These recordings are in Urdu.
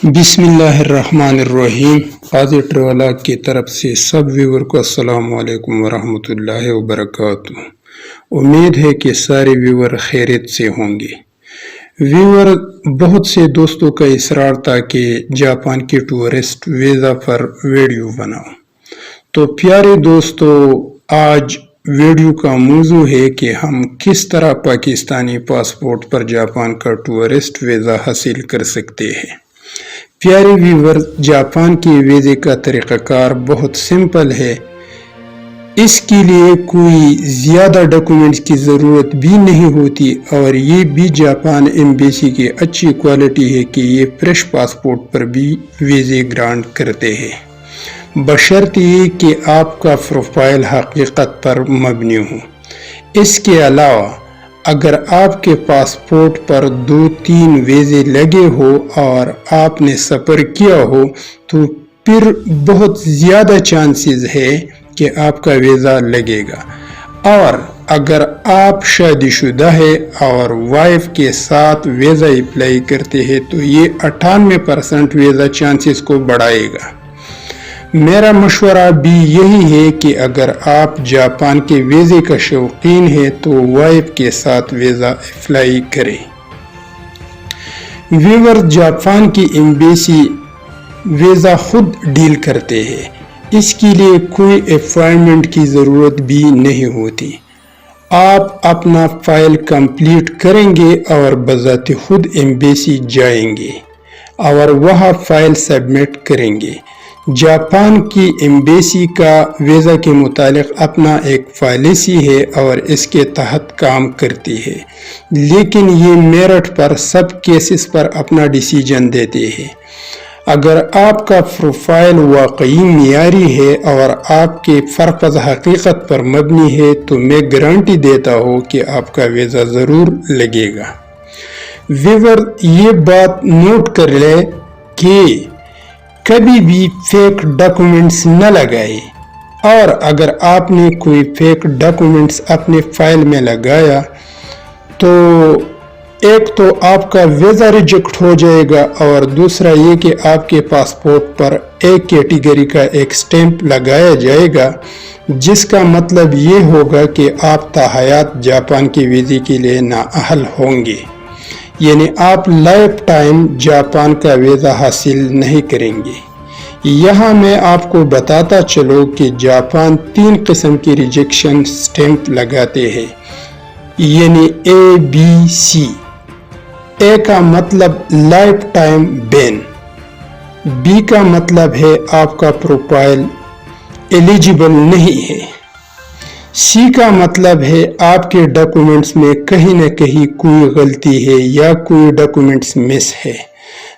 بسم اللہ الرحمن الرحیم۔ قاضی ٹریولا کی طرف سے سب ویور کو السلام علیکم ورحمۃ اللہ وبرکاتہ۔ امید ہے کہ سارے ویور خیریت سے ہوں گے۔ ویور، بہت سے دوستوں کا اصرار تھا کہ جاپان کے ٹورسٹ ویزا پر ویڈیو بناؤ، تو پیارے دوستو، آج ویڈیو کا موضوع ہے کہ ہم کس طرح پاکستانی پاسپورٹ پر جاپان کا ٹورسٹ ویزا حاصل کر سکتے ہیں۔ پیارے ویور، جاپان کے ویزے کا طریقہ کار بہت سمپل ہے۔ اس کے لیے کوئی زیادہ ڈاکومنٹس کی ضرورت بھی نہیں ہوتی، اور یہ بھی جاپان ایمبیسی کی اچھی کوالٹی ہے کہ یہ فریش پاسپورٹ پر بھی ویزے گرانٹ کرتے ہیں، بشرط یہ کہ آپ کا پروفائل حقیقت پر مبنی ہو۔ اس کے علاوہ اگر آپ کے پاسپورٹ پر 2-3 ویزے لگے ہو اور آپ نے سفر کیا ہو تو پھر بہت زیادہ چانسز ہے کہ آپ کا ویزا لگے گا۔ اور اگر آپ شادی شدہ ہے اور وائف کے ساتھ ویزا اپلائی کرتے ہیں تو یہ 98% ویزا چانسز کو بڑھائے گا۔ میرا مشورہ بھی یہی ہے کہ اگر آپ جاپان کے ویزے کا شوقین ہے تو وائف کے ساتھ ویزا اپلائی کریں۔ ویور، جاپان کی ایمبیسی ویزا خود ڈیل کرتے ہیں، اس کے لیے کوئی اپائنٹمنٹ کی ضرورت بھی نہیں ہوتی۔ آپ اپنا فائل کمپلیٹ کریں گے اور بذات خود ایمبیسی جائیں گے اور وہاں فائل سبمٹ کریں گے۔ جاپان کی ایمبیسی کا ویزا کے متعلق اپنا ایک پالیسی ہے اور اس کے تحت کام کرتی ہے، لیکن یہ میرٹ پر سب کیسز پر اپنا ڈیسیجن دیتے ہیں۔ اگر آپ کا پروفائل واقعی معیاری ہے اور آپ کے پرپز حقیقت پر مبنی ہے تو میں گارنٹی دیتا ہوں کہ آپ کا ویزا ضرور لگے گا۔ ویور، یہ بات نوٹ کر لیں کہ کبھی بھی فیک ڈاکومنٹس نہ لگائے، اور اگر آپ نے کوئی فیک ڈاکومنٹس اپنے فائل میں لگایا تو ایک تو آپ کا ویزا ریجیکٹ ہو جائے گا، اور دوسرا یہ کہ آپ کے پاسپورٹ پر ایک کیٹیگری کا ایک سٹیمپ لگایا جائے گا، جس کا مطلب یہ ہوگا کہ آپ تا حیات جاپان کے ویزے کے لیے نااہل ہوں گے، یعنی آپ لائف ٹائم جاپان کا ویزا حاصل نہیں کریں گے۔ یہاں میں آپ کو بتاتا چلوں کہ جاپان 3 قسم کی ریجیکشن سٹیمپ لگاتے ہیں، یعنی ABC۔ A کا مطلب لائف ٹائم بین، B کا مطلب ہے آپ کا پروفائل ایلیجیبل نہیں ہے، C کا مطلب ہے آپ کے ڈاکومنٹس میں کہیں نہ کہیں کوئی غلطی ہے یا کوئی ڈاکومنٹس مس ہے۔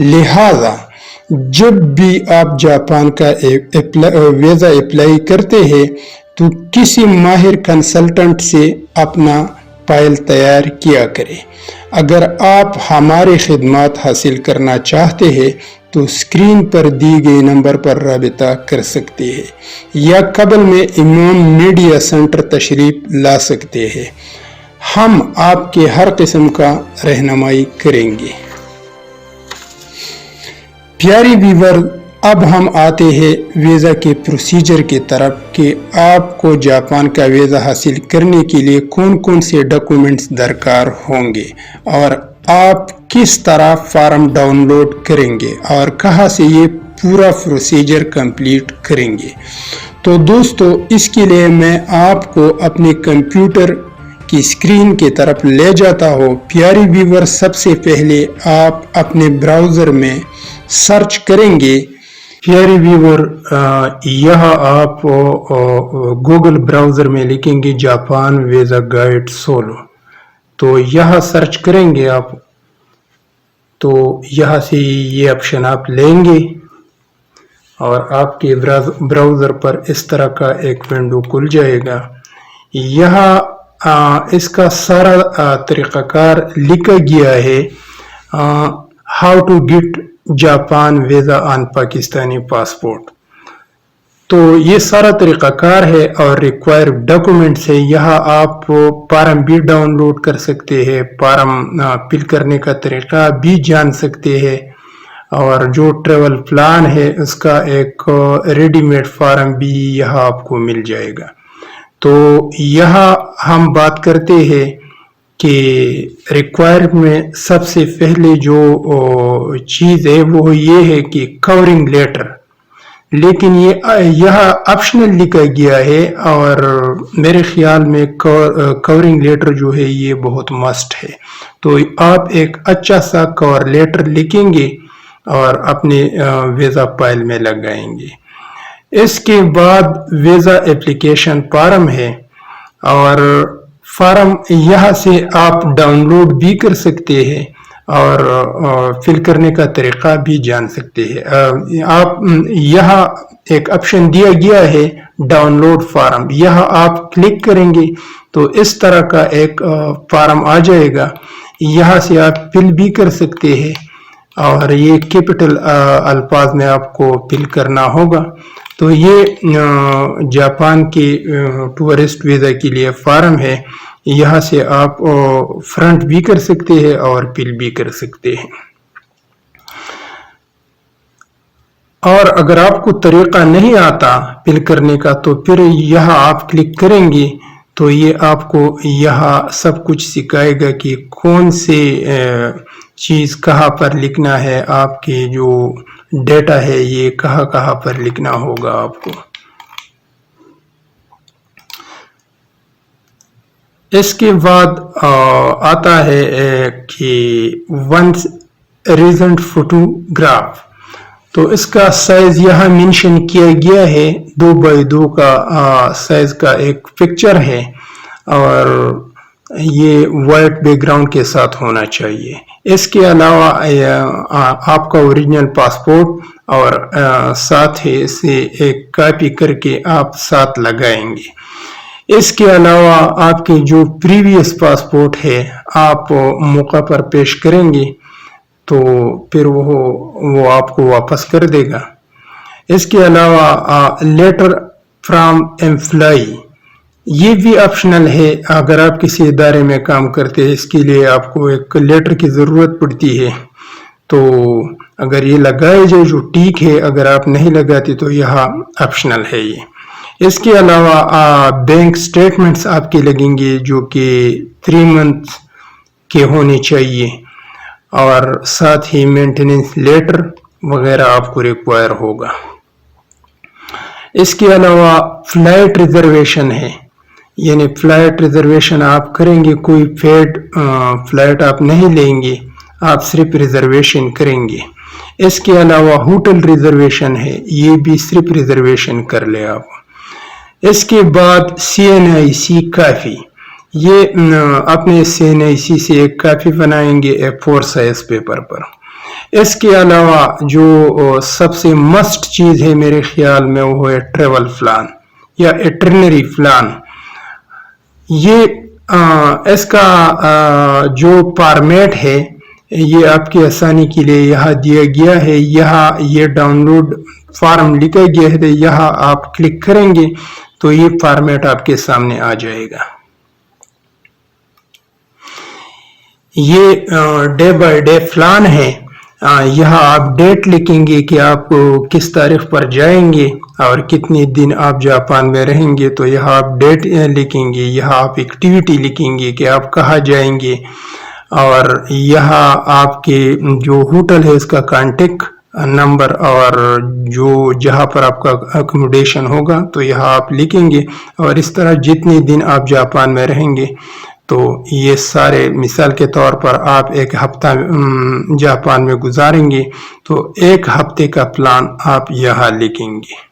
لہذا جب بھی آپ جاپان کا ویزا اپلائی کرتے ہیں تو کسی ماہر کنسلٹنٹ سے اپنا فائل تیار کیا کریں۔ اگر آپ ہماری خدمات حاصل کرنا چاہتے ہیں تو اسکرین پر دی گئی نمبر پر رابطہ کر سکتے ہیں یا قبل میں امام میڈیا سینٹر تشریف لا سکتے ہیں، ہم آپ کے ہر قسم کا رہنمائی کریں گے۔ پیاری ویور، اب ہم آتے ہیں ویزا کے پروسیجر کی طرف کہ آپ کو جاپان کا ویزا حاصل کرنے کے لیے کون کون سے ڈاکومنٹس درکار ہوں گے، اور آپ کس طرح فارم ڈاؤن لوڈ کریں گے اور کہاں سے یہ پورا پروسیجر کمپلیٹ کریں گے۔ تو دوستو، اس کے لیے میں آپ کو اپنے کمپیوٹر کی اسکرین کی طرف لے جاتا ہوں۔ پیاری ویور، سب سے پہلے آپ اپنے براؤزر میں سرچ کریں گے۔ پیاری ویور، یہاں آپ گوگل براؤزر میں لکھیں گے جاپان ویزا گائیڈ سولو، تو یہاں سرچ کریں گے آپ، تو یہاں سے یہ آپشن آپ لیں گے اور آپ کے براؤزر پر اس طرح کا ایک ونڈو کھل جائے گا۔ یہاں اس کا سارا طریقہ کار لکھا گیا ہے، how to get Japan visa on Pakistani passport. تو یہ سارا طریقہ کار ہے اور ریکوائرڈ ڈاکومنٹس ہے۔ یہاں آپ فارم بھی ڈاؤن لوڈ کر سکتے ہیں، فارم فل کرنے کا طریقہ بھی جان سکتے ہیں، اور جو ٹریول پلان ہے اس کا ایک ریڈی میڈ فارم بھی یہاں آپ کو مل جائے گا. تو یہاں ہم بات کرتے ہیں کہ ریکوائرمنٹ میں سب سے پہلے جو چیز ہے وہ یہ ہے کہ کورنگ لیٹر، لیکن یہاں آپشنل لکھا گیا ہے، اور میرے خیال میں کورنگ لیٹر جو ہے یہ بہت مسٹ ہے. تو آپ ایک اچھا سا کور لیٹر لکھیں گے اور اپنے ویزا فائل میں لگائیں گے. اس کے بعد ویزا اپلیکیشن فارم ہے، اور فارم یہاں سے آپ ڈاؤن لوڈ بھی کر سکتے ہیں اور فل کرنے کا طریقہ بھی جان سکتے ہیں. آپ یہاں ایک آپشن دیا گیا ہے ڈاؤن لوڈ فارم، یہاں آپ کلک کریں گے تو اس طرح کا ایک فارم آ جائے گا. یہاں سے آپ فل بھی کر سکتے ہیں، اور یہ کیپٹل الفاظ میں آپ کو فل کرنا ہوگا. تو یہ جاپان کے ٹورسٹ ویزا کے لیے فارم ہے. یہاں سے آپ فرنٹ بھی کر سکتے ہیں اور فل بھی کر سکتے ہیں. اور اگر آپ کو طریقہ نہیں آتا فل کرنے کا تو پھر یہاں آپ کلک کریں گے تو یہ آپ کو یہاں سب کچھ سکھائے گا کہ کون سے چیز کہاں پر لکھنا ہے، آپ کے جو ڈیٹا ہے یہ کہاں کہاں پر لکھنا ہوگا آپ کو. اس کے بعد آتا ہے کہ ونس ریزنٹ فوٹوگراف. تو اس کا سائز یہاں منشن کیا گیا ہے، 2x2 کا سائز کا ایک پکچر ہے، اور یہ وائٹ بیک گراؤنڈ کے ساتھ ہونا چاہیے. اس کے علاوہ آپ کا اوریجنل پاسپورٹ اور ساتھ ہی اسے ایک کاپی کر کے آپ ساتھ لگائیں گے. اس کے علاوہ آپ کے جو پریویس پاسپورٹ ہے آپ موقع پر پیش کریں گے تو پھر وہ آپ کو واپس کر دے گا. اس کے علاوہ لیٹر فرام ایمپلائی یہ بھی آپشنل ہے. اگر آپ کسی ادارے میں کام کرتے ہیں اس کے لیے آپ کو ایک لیٹر کی ضرورت پڑتی ہے، تو اگر یہ لگائے جائے جو ٹھیک ہے، اگر آپ نہیں لگاتے تو یہاں آپشنل ہے یہ. اس کے علاوہ بینک سٹیٹمنٹس آپ کے لگیں گے جو کہ 3 منتھ کے ہونے چاہیے، اور ساتھ ہی مینٹیننس لیٹر وغیرہ آپ کو ریکوائر ہوگا. اس کے علاوہ فلائٹ ریزرویشن ہے، یعنی فلائٹ ریزرویشن آپ کریں گے، کوئی پیڈ فلائٹ آپ نہیں لیں گے، آپ صرف ریزرویشن کریں گے. اس کے علاوہ ہوٹل ریزرویشن ہے، یہ بھی صرف ریزرویشن کر لے آپ. اس کے بعد CNIC کافی، یہ اپنے CNIC سے ایک کافی بنائیں گے A4 سائز پیپر پر. اس کے علاوہ جو سب سے مسٹ چیز ہے میرے خیال میں وہ ہے ٹریول پلان یا ایٹرنری پلان. یہ اس کا جو فارمیٹ ہے یہ آپ کی آسانی کے لیے یہاں دیا گیا ہے. یہاں یہ ڈاؤن لوڈ فارم لکھا گیا ہے، یہاں آپ کلک کریں گے تو یہ فارمیٹ آپ کے سامنے آ جائے گا. یہ ڈے بائی ڈے پلان ہے. یہاں آپ ڈیٹ لکھیں گے کہ آپ کس تاریخ پر جائیں گے اور کتنے دن آپ جاپان میں رہیں گے، تو یہاں آپ ڈیٹ لکھیں گے. یہاں آپ ایکٹیویٹی لکھیں گے کہ آپ کہاں جائیں گے، اور یہاں آپ کے جو ہوٹل ہے اس کا کانٹیکٹ نمبر اور جو جہاں پر آپ کا اکوموڈیشن ہوگا تو یہاں آپ لکھیں گے. اور اس طرح جتنے دن آپ جاپان میں رہیں گے تو یہ سارے، مثال کے طور پر آپ 1 ہفتہ جاپان میں گزاریں گے تو 1 ہفتے کا پلان آپ یہاں لکھیں گے.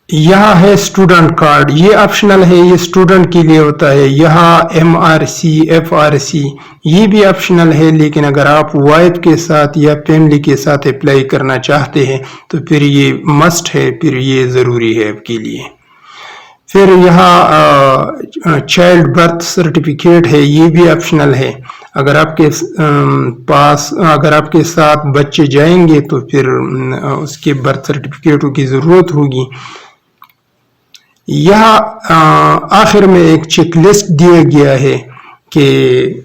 یہاں ہے اسٹوڈنٹ کارڈ، یہ آپشنل ہے، یہ اسٹوڈنٹ کے لیے ہوتا ہے. یہاں MRC FRC یہ بھی آپشنل ہے، لیکن اگر آپ وائف کے ساتھ یا فیملی کے ساتھ اپلائی کرنا چاہتے ہیں تو پھر یہ مسٹ ہے، پھر یہ ضروری ہے آپ کے لیے. پھر یہاں چائلڈ برتھ سرٹیفکیٹ ہے، یہ بھی آپشنل ہے. اگر آپ کے پاس اگر آپ کے ساتھ بچے جائیں گے تو پھر اس کے برتھ سرٹیفکیٹوں کی ضرورت ہوگی. یہاں آخر میں ایک چیک لسٹ دیا گیا ہے کہ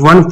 1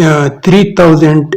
3000